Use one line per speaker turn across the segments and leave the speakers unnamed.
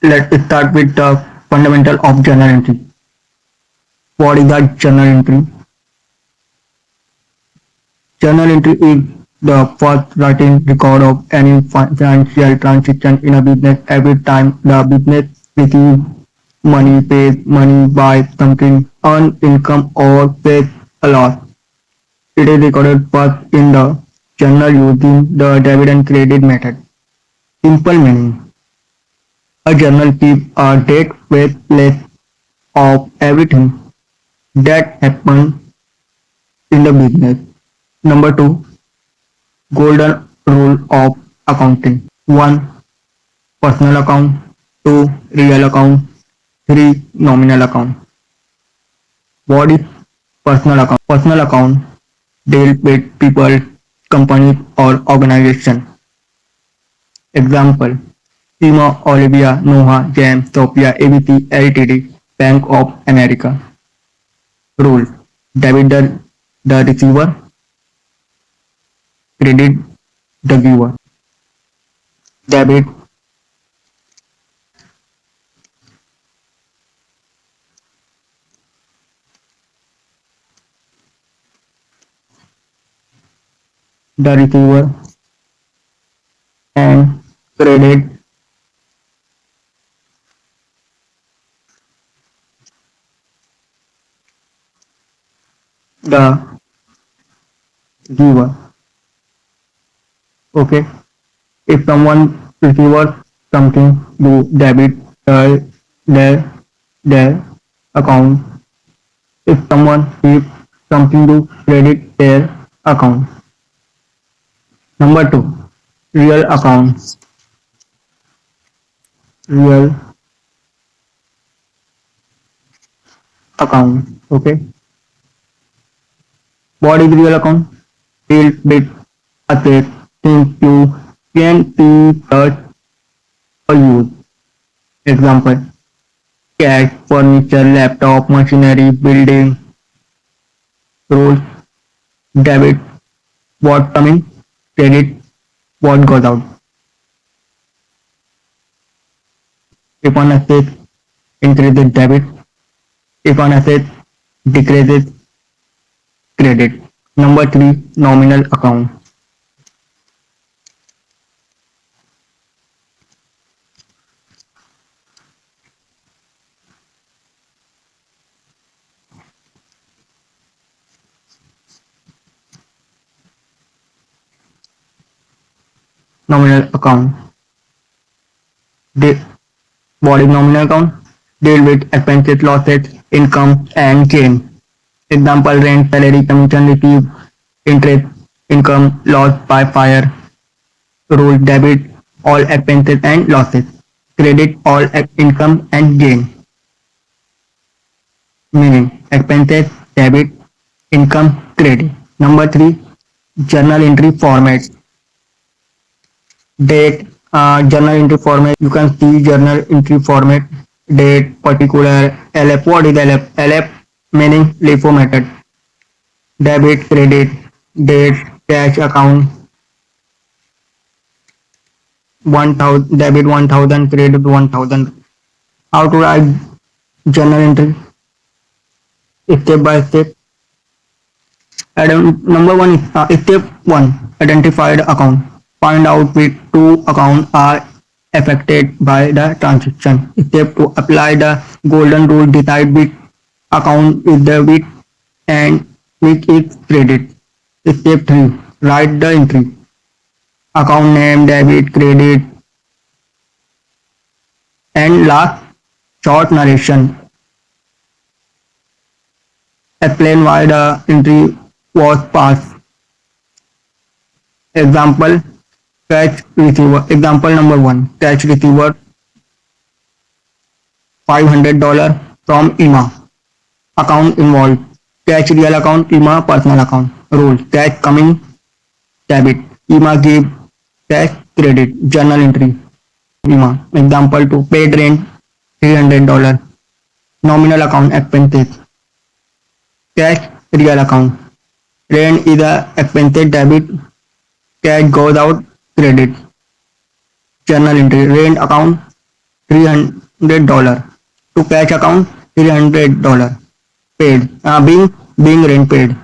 Let's start with the fundamental of journal entry. What is a journal entry? Journal entry is the first written record of any financial transaction in a business. Every time the business receives money, pays money, buys something, earns income or pays a loss. It is recorded first in the journal using the debit and credit method. Simple meaning: a journal keeps a date with list of everything that happened in the business. Number two, golden rule of accounting. 1. Personal account. 2. Real account. 3. Nominal account. What is personal account? Personal account deal with people, companies or organization. Example: Sima, Olivia, Noah, James, Sophia, ABC, Ltd, Bank of America. Rule: debit the receiver, credit the giver. Debit the receiver and credit the giver. Okay. If someone receives something to debit their their account. If someone gives something to credit their account. Number two, real account. Real account. Okay. What is real account? Deals with assets, things you can see, touch, or use. Example: cash, furniture, laptop, machinery, building. Rules: debit, what coming, credit, what goes out. If an asset increases debit, if an asset decreases credit. Number three, nominal account. Nominal account. What is nominal account? Deal with expenses, losses, income, and gain. Example: rent, salary, commission received, interest, income, loss by fire. Rule: debit all expenses and losses, credit all income and gain. Meaning: expenses, debit, income, credit. Number three, journal entry format. Date, journal entry format. You can see journal entry format. Date, particular, LF. What is LF? LF meaning LIFO method. Debit, credit, date, cash account, 1000, debit 1000, credit 1000. How to write journal entry? Step by step. Number one is step one, identify the account. Find out which two accounts are affected by the transaction. Step two, apply the golden rule. Decide which account is debit and which is credit. Step three, write the entry. Account name, debit, credit, and last, short narration. Explain why the entry was passed. Example: cash receiver. Example number one, cash receiver $500 from IMA. Account involved: cash real account, IMA personal account. Rule: cash coming, debit, IMA give, cash credit. Journal entry, IMA. Example 2, paid rent $300. Nominal account expenses, cash real account. Rent is a expenses, debit, cash goes out, credit. Journal entry, rent account $300. To cash account, $300 paid. Being rent paid.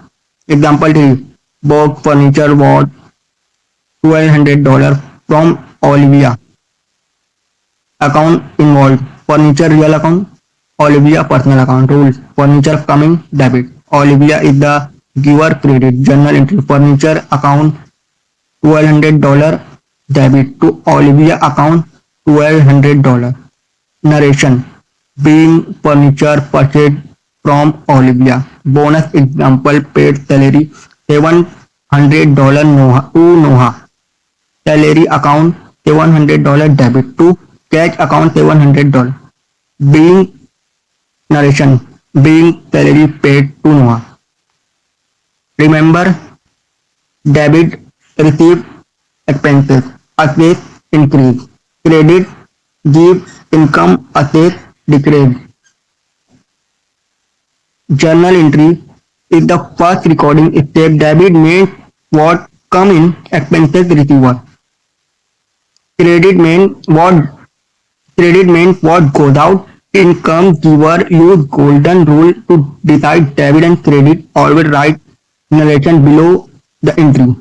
Example 3. Bought furniture worth $1,200 from Olivia. Account involved. Furniture real account. Olivia personal account. Rules. Furniture coming debit. Olivia is the giver credit. Journal entry. Furniture account $1,200 debit to Olivia account $1,200. Narration. Being furniture purchased from Olivia. Bonus example paid salary $700 to Noha. Salary account $700 debit to cash account $700. Being narration. Being salary paid to Noha. Remember, debit receive expenses, assets increase. Credit give income, assets decrease. Journal entry is the first recording step. Debit means what come in, expenses receiver. Credit means what goes out. Income giver use golden rule to decide debit and credit. Always write narration below the entry.